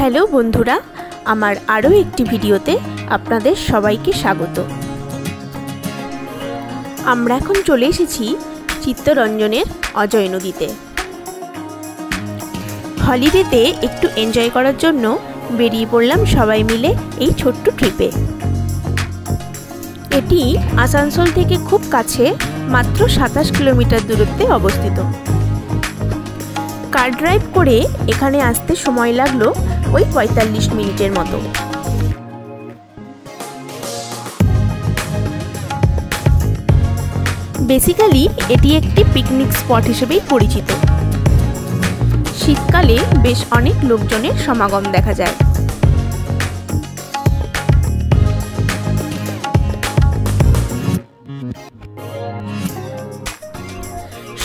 Hello বন্ধুরা, আমার আরও একটি ভিডিওতে আপনাদের সবাইকে স্বাগত। আমরা এখন চলে এসেছি চিত্তরঞ্জনের অজয় নদীতে। হলিডেতে একটু এনজয় করার জন্য বেরিয়ে পড়লাম সবাই মিলে এই ছোট্ট ট্রিপে। এটি আসানসোল থেকে খুব কাছে, মাত্র 27 কিলোমিটার দূরত্বে অবস্থিত। কার ড্রাইভ করে এখানে আসতে সময় লাগলো ওই 45 মিনিটের মতো। বেসিক্যালি এটি একটি পিকনিক স্পট হিসেবেই পরিচিত। শীতকালে বেশ অনেক লোকজনের সমাগম দেখা যায়।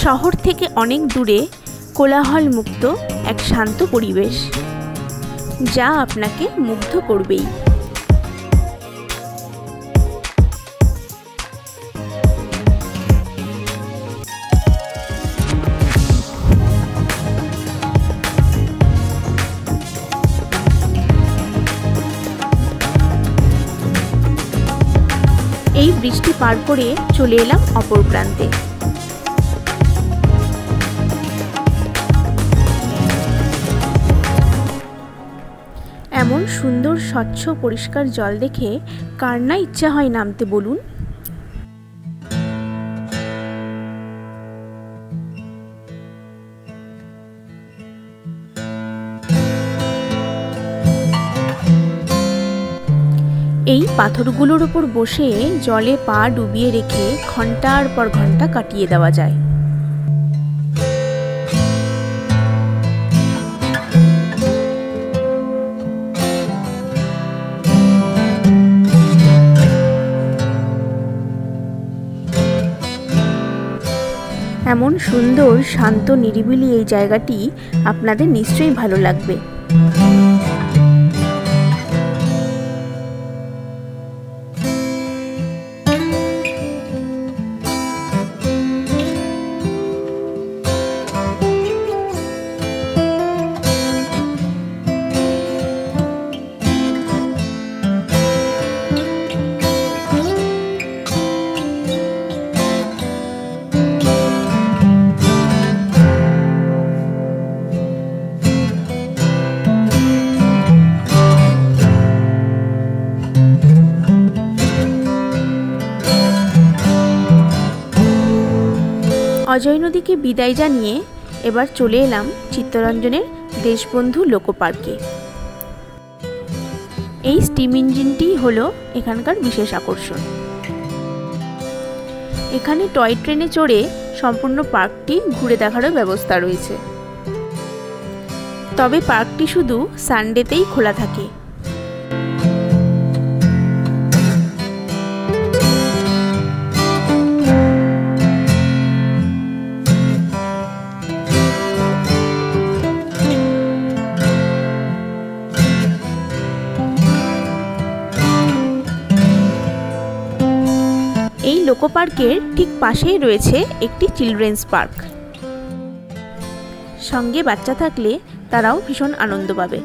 শহর থেকে অনেক দূরে কোলাহল মুক্ত এক শান্ত পরিবেশ, যা আপনাকে মুগ্ধ করবেই। এই বৃষ্টি পার করে চলে এলাম অপর প্রান্তে। এমন সুন্দর স্বচ্ছ পরিষ্কার জল দেখে কার না ইচ্ছা হয় নামতে বলুন। এই পাথরগুলোর উপর বসে জলে পা ডুবিয়ে রেখে ঘন্টার পর ঘন্টা কাটিয়ে দেওয়া যায়। এমন সুন্দর শান্ত নিরিবিলি এই জায়গাটি আপনাদের নিশ্চয়ই ভালো লাগবে। অজয় নদীকে বিদায় জানিয়ে এবার চলে এলাম চিত্তরঞ্জনের দেশবন্ধু লোকো পার্কে। এই স্টিম ইঞ্জিনটি হলো এখানকার বিশেষ আকর্ষণ। এখানে টয় ট্রেনে চড়ে সম্পূর্ণ পার্কটি ঘুরে দেখারও ব্যবস্থা রয়েছে। তবে পার্কটি শুধু সানডেতেই খোলা থাকে। এই লোকো পার্কের ঠিক পাশেই রয়েছে একটি চিলড্রেন্স পার্ক। সঙ্গে বাচ্চা থাকলে তারাও ভীষণ আনন্দ পাবে।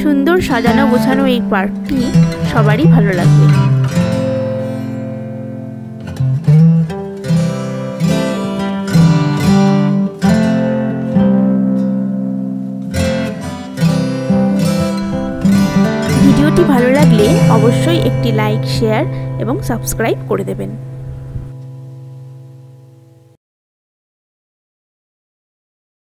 সুন্দর সাজানো গোছানো এই পার্কটি সবারই ভালো লাগবে। ভিডিওটি ভালো লাগলে অবশ্যই একটি লাইক, শেয়ার এবং সাবস্ক্রাইব করে দেবেন।